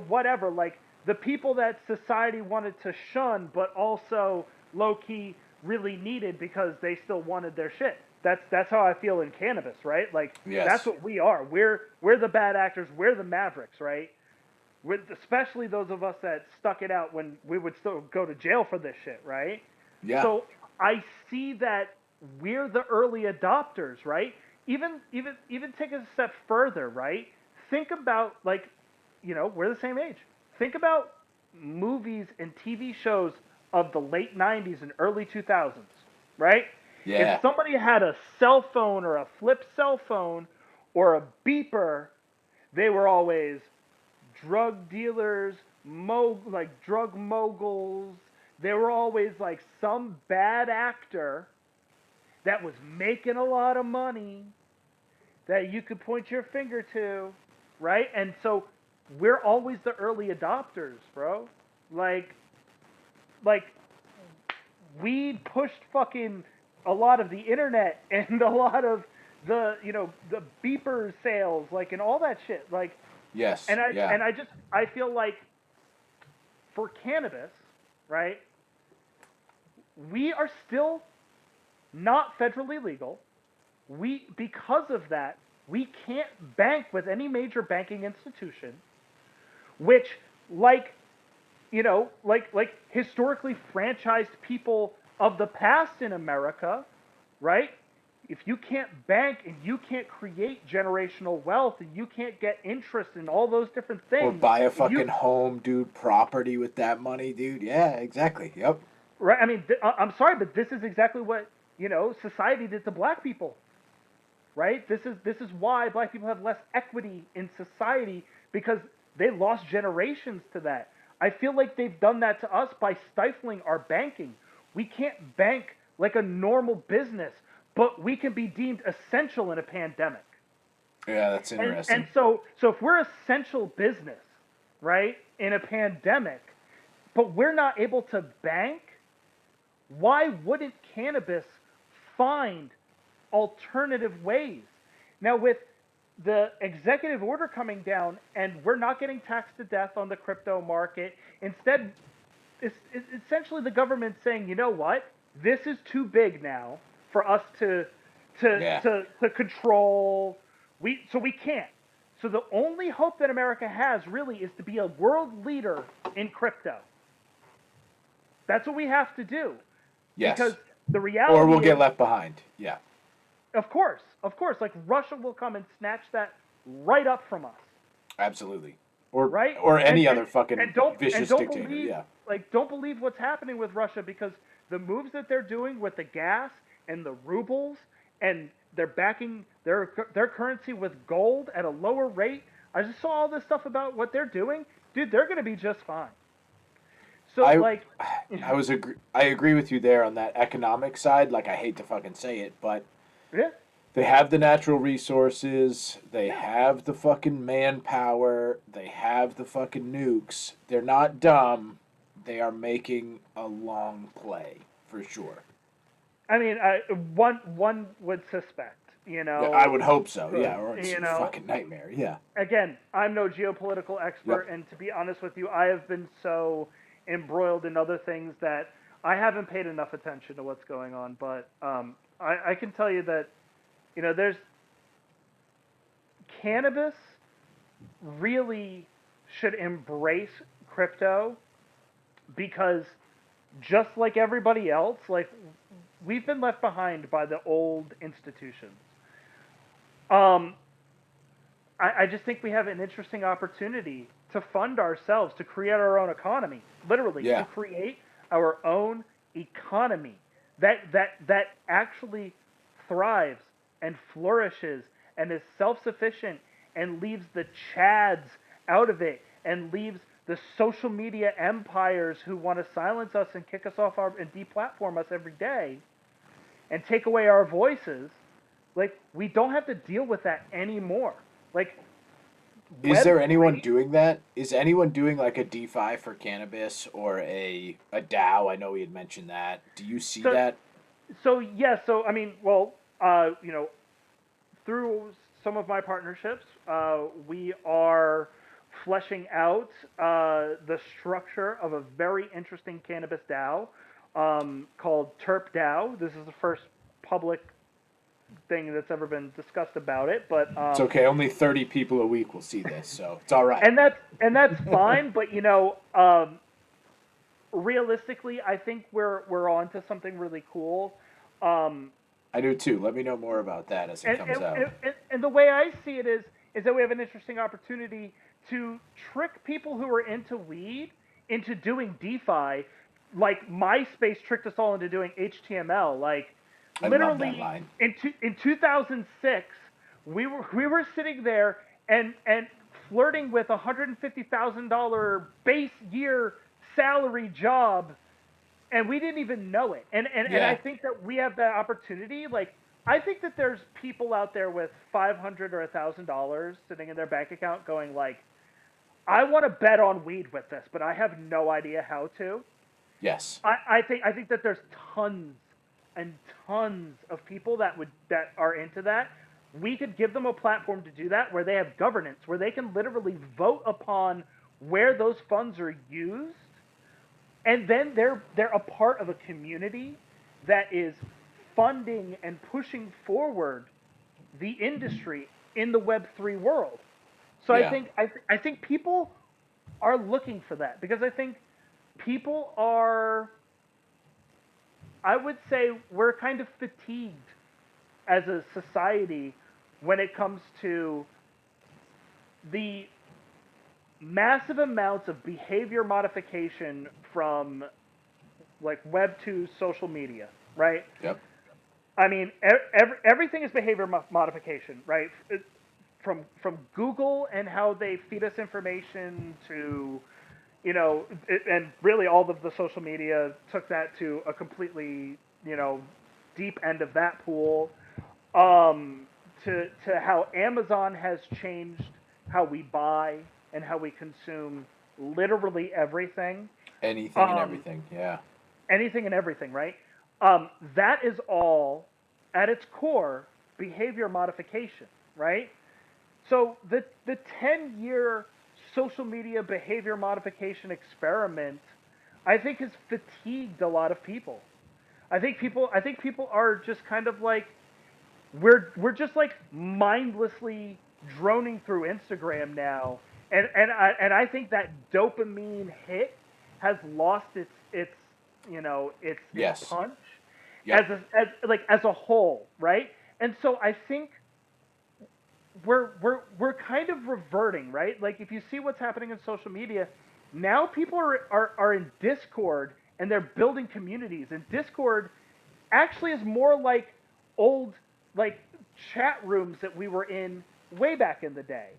whatever, like the people that society wanted to shun, but also low key really needed because they still wanted their shit. That's how I feel in cannabis, right? Like that's Yes. what we are. We're the bad actors. We're the mavericks, right? With especially those of us that stuck it out when we would still go to jail for this shit, right? Yeah. So I see that we're the early adopters, right? Even take it a step further, right? Think about like, we're the same age. Think about movies and TV shows of the late 90s and early 2000s, right? If Yeah. somebody had a cell phone or a flip cell phone or a beeper, they were always drug dealers, like drug moguls. They were always like some bad actor that was making a lot of money that you could point your finger to, right? And so we're always the early adopters, bro. Like, like we pushed fucking a lot of the internet and a lot of the beeper sales, like, and all that shit, like, Yes. and I Yeah. and I just I feel like for cannabis, right? We are still not federally legal. Because of that, we can't bank with any major banking institution, which like like historically franchised people of the past in America, right? If you can't bank and you can't create generational wealth and you can't get interest in all those different Or things, buy a and you fucking home, dude, property with that money, dude. Yeah, exactly. Yep. right, I mean, I'm sorry, but this is exactly what society did to black people, right? This is why black people have less equity in society because they lost generations to that. I feel like they've done that to us by stifling our banking. We can't bank like a normal business, but we can be deemed essential in a pandemic. Yeah, that's And interesting. so if we're essential business, right, in a pandemic, but we're not able to bank, why wouldn't cannabis find alternative ways? Now, with the executive order coming down, and we're not getting taxed to death on the crypto market, instead, it's essentially the government saying, you know what, this is too big now for us Yeah. to control. We can't. So the only hope that America has really is to be a world leader in crypto. That's what we have to do. Because Yes. the Or we'll reality get is, left behind. Yeah. of course, like Russia will come and snatch that right up from us, Absolutely. Or right? or And any and other fucking and don't and vicious don't dictator. believe Yeah. don't believe what's happening with Russia because the moves that they're doing with the gas and the rubles and they're backing their currency with gold at a lower rate. I just saw all this stuff about what they're doing, dude. They're gonna be just fine. So I like, I agree with you there on that economic side. Like I hate to fucking say it, but yeah, They have the natural resources. They have the fucking manpower. They have the fucking nukes. They're not dumb. They are making a long play for sure. I mean, one would suspect, Yeah, I would hope so. could, Yeah, or it's you a know. fucking nightmare. Yeah. Again, I'm no geopolitical expert, Yep. and to be honest with you, I have been so embroiled in other things that I haven't paid enough attention to what's going on. But I can tell you that there's cannabis really should embrace crypto because just like everybody else, like we've been left behind by the old institutions. Um, I just think we have an interesting opportunity to fund ourselves, to create our own economy, literally to Yeah. create our own economy that actually thrives and flourishes and is self-sufficient and leaves the chads out of it and leaves the social media empires who want to silence us and kick us off our and deplatform us every day and take away our voices. Like we don't have to deal with that anymore. Like Is Web there anyone three. doing that? Is anyone doing like a DeFi for cannabis or a DAO? I know we had mentioned that. Do you see So that? yeah. So I mean, well, through some of my partnerships, we are fleshing out the structure of a very interesting cannabis DAO called Terp DAO. This is the first public thing that's ever been discussed about it, but It's okay. Only 30 people a week will see this, so it's all right. and that's fine. But realistically, I think we're on to something really cool. Um, I do too. Let me know more about that as it and, comes and, out. and the way I see it is that we have an interesting opportunity to trick people who are into weed into doing DeFi, like MySpace tricked us all into doing HTML. Like I love that literally line. in 2006, we were sitting there and flirting with $150,000 base year salary job and we didn't even know it. And I Yeah. think that we have that opportunity. Like I think that there's people out there with $500 or $1,000 sitting in their bank account going like, I want to bet on weed with this, but I have no idea how to. Yes. I think that there's tons and tons of people that are into that. We could give them a platform to do that where they have governance, where they can literally vote upon where those funds are used and then they're a part of a community that is funding and pushing forward the industry in the Web3 world. So I Yeah. think I think people are looking for that because I think people are, I would say we're kind of fatigued as a society when it comes to the massive amounts of behavior modification from like Web 2 social media, right? Yep. I mean, everything is behavior modification, right? From Google and how they feed us information to, and really all of the social media took that to a completely, deep end of that pool. Um, to how Amazon has changed how we buy and how we consume literally everything. Anything and Um, everything. Yeah. anything and everything, right? That is all at its core behavior modification, right? So the 10-year social media behavior modification experiment, I think, has fatigued a lot of people. I think people are just kind of like we're just like mindlessly droning through Instagram now, and I think that dopamine hit has lost its Yes. punch Yep. as a whole, right? And so I think we're kind of reverting, right? Like if you see what's happening in social media, now people are in Discord and they're building communities, and Discord actually is more like old like chat rooms that we were in way back in the day,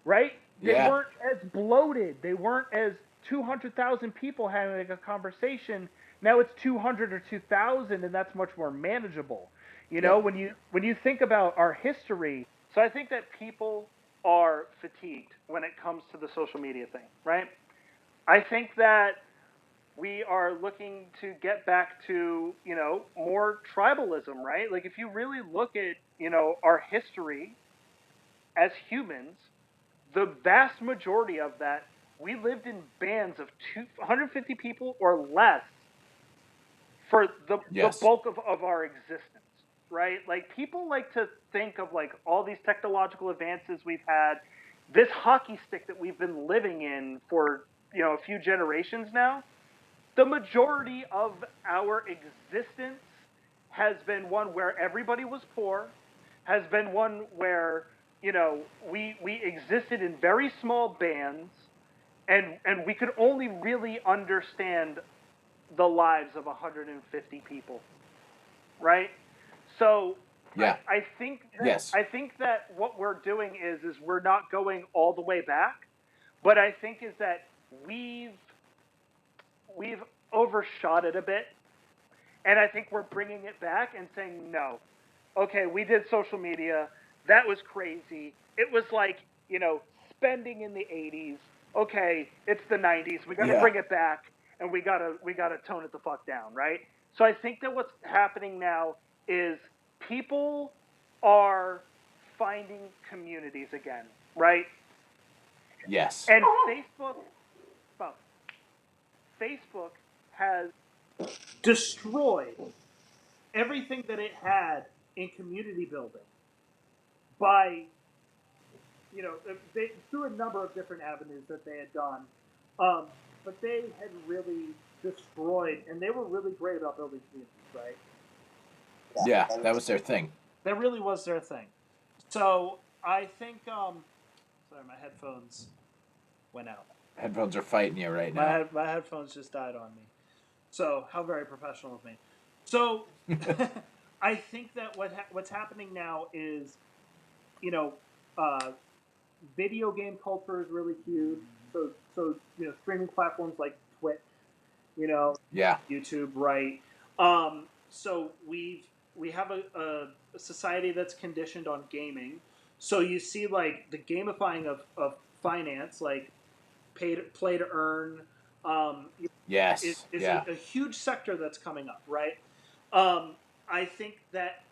right? They Yeah. weren't as bloated. They weren't as 200,000 people having a conversation. Now it's 200 or 2,000, and that's much more manageable. You Yeah. know, when you think about our history, so I think that people are fatigued when it comes to the social media thing, right? I think that we are looking to get back to, you know, more tribalism, right? Like if you really look at, you know, our history as humans, the vast majority of that, we lived in bands of 250 people or less for the Yes. bulk of our existence, right? Like people like to think of like all these technological advances we've had, this hockey stick that we've been living in for, you know, a few generations now. The majority of our existence has been one where everybody was poor, has been one where, you know, we existed in very small bands, and we could only really understand the lives of 150 people, right? So Yeah. Yes. I think that what we're doing is we're not going all the way back, but I think is that we've we've overshot it a bit, and I think we're bringing it back and saying no. Okay, we did social media. That was crazy. It was like, you know, spending in the 80s. Okay, it's the 90s. We got to Yeah. bring it back, and we got to tone it the fuck down, right? So I think that what's happening now is people are finding communities again, right? Yes. And well, Facebook has destroyed everything that it had in community building by, you know, through a number of different avenues that they had gone. But they had really destroyed, and they were really great about building communities, right? Yeah. That was their thing. That really was their thing. So I think, sorry, my headphones went out. Headphones are fighting you right now. My headphones just died on me. So how very professional of me. So I think that what's happening now is, you know, uh, video game culture is really huge. So you know, streaming platforms like Twitch, you know, Yeah. YouTube, right? So we have a society that's conditioned on gaming. So you see like the gamifying of finance, like play to earn, um, Yes. is Yeah. a huge sector that's coming up, right? I think that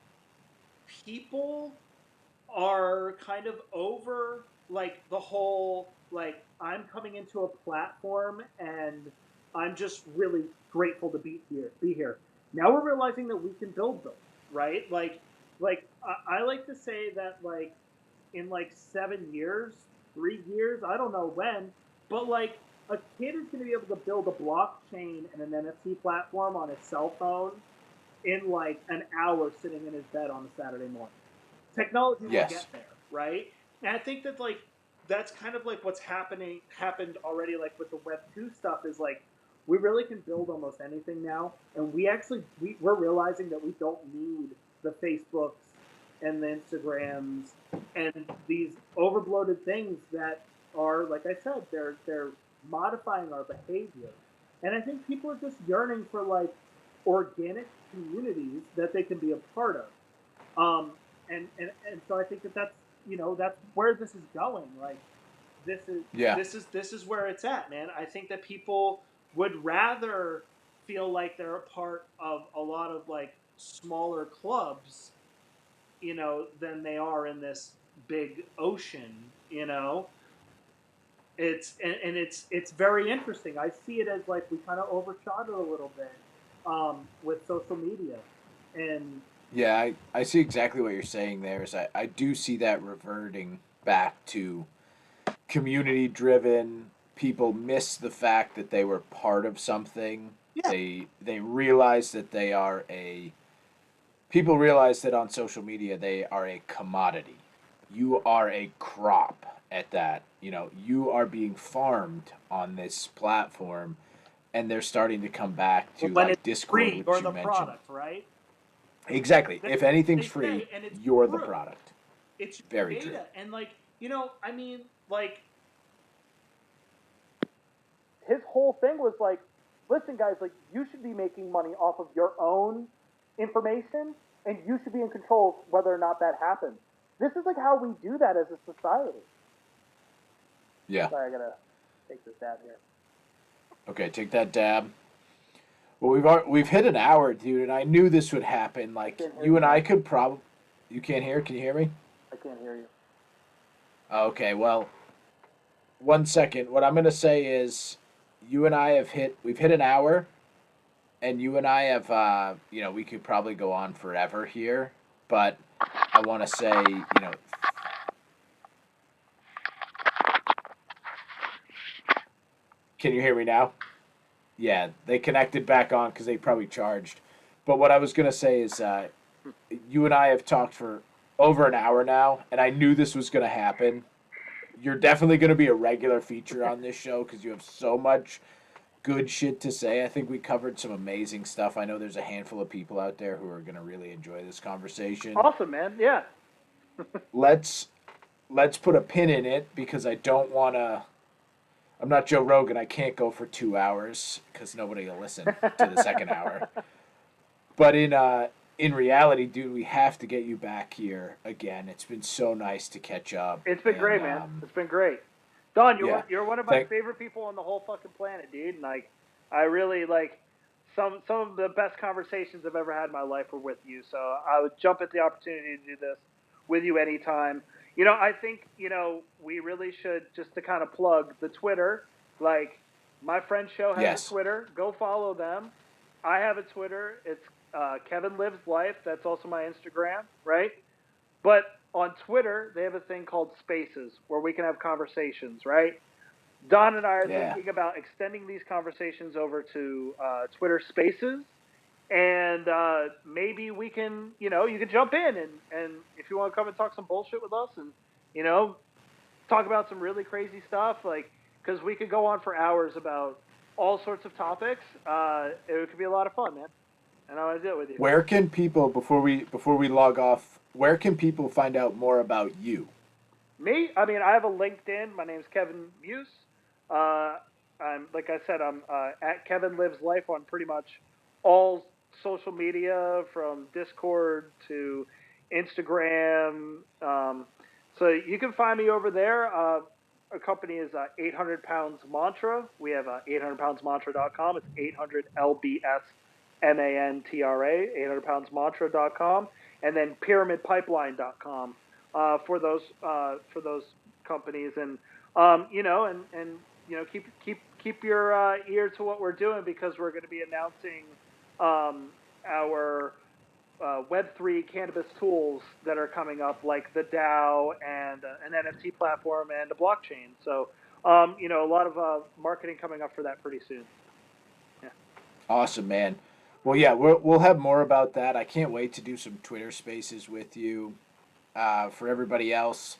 people are kind of over like the whole like I'm coming into a platform and I'm just really grateful to be here. Now we're realizing that we can build them, right? I like to say that like in like 7 years, 3 years, I don't know when, but like a kid is going to be able to build a blockchain and an NFT platform on his cell phone in like an hour sitting in his bed on a Saturday morning. Technology will get Yes. there, right? And I think that like that's kind of like what's happened already, like with the Web 2 stuff is like we really can build almost anything now, and we're realizing that we don't need the Facebooks and the Instagrams and these overbloated things that are, like I said, they're modifying our behavior. And I think people are just yearning for like organic communities that they can be a part of. And so I think that that's, you know, that's where this is going. Like Yeah. this is where it's at, man. I think that people would rather feel like they're a part of a lot of like smaller clubs, you know, than they are in this big ocean, you know. It's very interesting. I see it as like we kind of overshot it a little bit with social media, and Yeah. I see exactly what you're saying there. Is I do see that reverting back to community driven. People miss the fact that they were part of something. yeah, They realize that they are a people realize that on social media they are a commodity. You are a crop at that. You know, you are being farmed on this platform, and they're starting to come back to when it's like Discord, free, you're which you the mentioned. product, right? Exactly. They, If anything's they free, say, and it's you're the true. product. It's Very your true. data, and like, you know, I mean, like his whole thing was like, listen, guys, like you should be making money off of your own information and you should be in control of whether or not that happens. This is like how we do that as a society. Yeah. Sorry, I gotta take this dab here. Okay, take that dab. Well, we've hit an hour, dude, and I knew this would happen. Like, you and I could probably... You can't hear? Can you hear me? I can't hear you. Okay, well, 1 second. What I'm going to say is you and I we've hit an hour, and you and I have, we could probably go on forever here, but I want to say, can you hear me now? Yeah, they connected back on because they probably charged. But what I was going to say is you and I have talked for over an hour now, and I knew this was going to happen. You're definitely going to be a regular feature on this show because you have so much good shit to say. I think we covered some amazing stuff. I know there's a handful of people out there who are going to really enjoy this conversation. Awesome, man. Yeah. Let's put a pin in it because I don't want to... I'm not Joe Rogan. I can't go for 2 hours because nobody will listen to the second hour. But in reality, dude, we have to get you back here again. It's been so nice to catch up. It's been great, man. It's been great. Don, you're one of my favorite people on the whole fucking planet, dude. And like, I really like some of the best conversations I've ever had in my life were with you. So I would jump at the opportunity to do this with you anytime. I think, we really should, just to kind of plug the Twitter, like, my friend's show has a Twitter. Go follow them. I have a Twitter. It's Kevin Lives Life. That's also my Instagram, right? But on Twitter, they have a thing called Spaces where we can have conversations, right? Don and I are thinking about extending these conversations over to Twitter Spaces. And maybe we can, you can jump in and if you want to come and talk some bullshit with us and, talk about some really crazy stuff, like, because we could go on for hours about all sorts of topics. It could be a lot of fun, man. And I want to do it with you. Where can people, before we log off, where can people find out more about you? Me? I mean, I have a LinkedIn. My name's Kevin Muise. I'm, like I said, I'm at Kevin Lives Life on pretty much all social media, from Discord to Instagram. So you can find me over there. Our company is 800 Pounds Mantra. We have 800poundsmantra.com. It's 800 LBSMANTRA, 800poundsmantra.com, and then pyramidpipeline.com for those companies. And keep your ear to what we're doing, because we're going to be announcing our Web3 cannabis tools that are coming up, like the DAO and an NFT platform and a blockchain. So, a lot of marketing coming up for that pretty soon. Yeah. Awesome, man. Well, yeah, we'll have more about that. I can't wait to do some Twitter Spaces with you. For everybody else,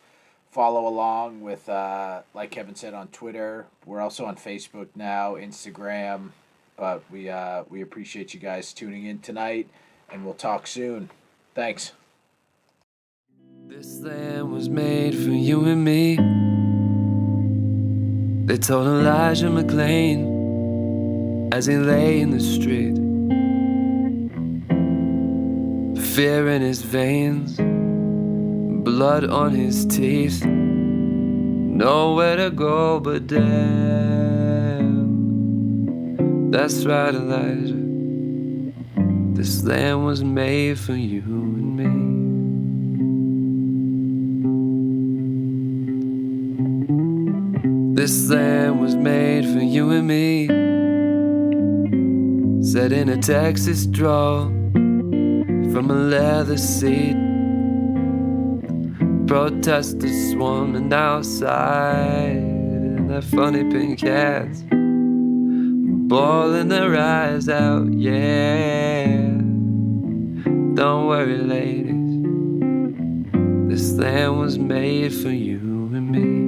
follow along with, like Kevin said, on Twitter. We're also on Facebook now, Instagram. But we appreciate you guys tuning in tonight, and we'll talk soon. Thanks. This land was made for you and me. They told Elijah McClain as he lay in the street, fear in his veins, blood on his teeth, nowhere to go but down. That's right, Elijah. This land was made for you and me. This land was made for you and me. Set in a Texas draw from a leather seat. Protesters swarming outside in their funny pink hats, bawling their eyes out, yeah. Don't worry, ladies, this land was made for you and me.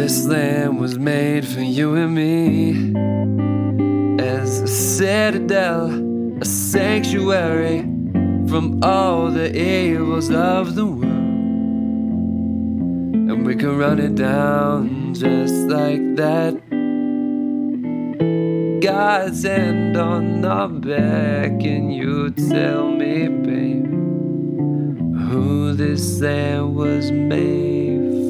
This land was made for you and me, as a citadel, a sanctuary from all the evils of the world. And we can run it down just like that. God's hand on our back, and you tell me, baby, who this land was made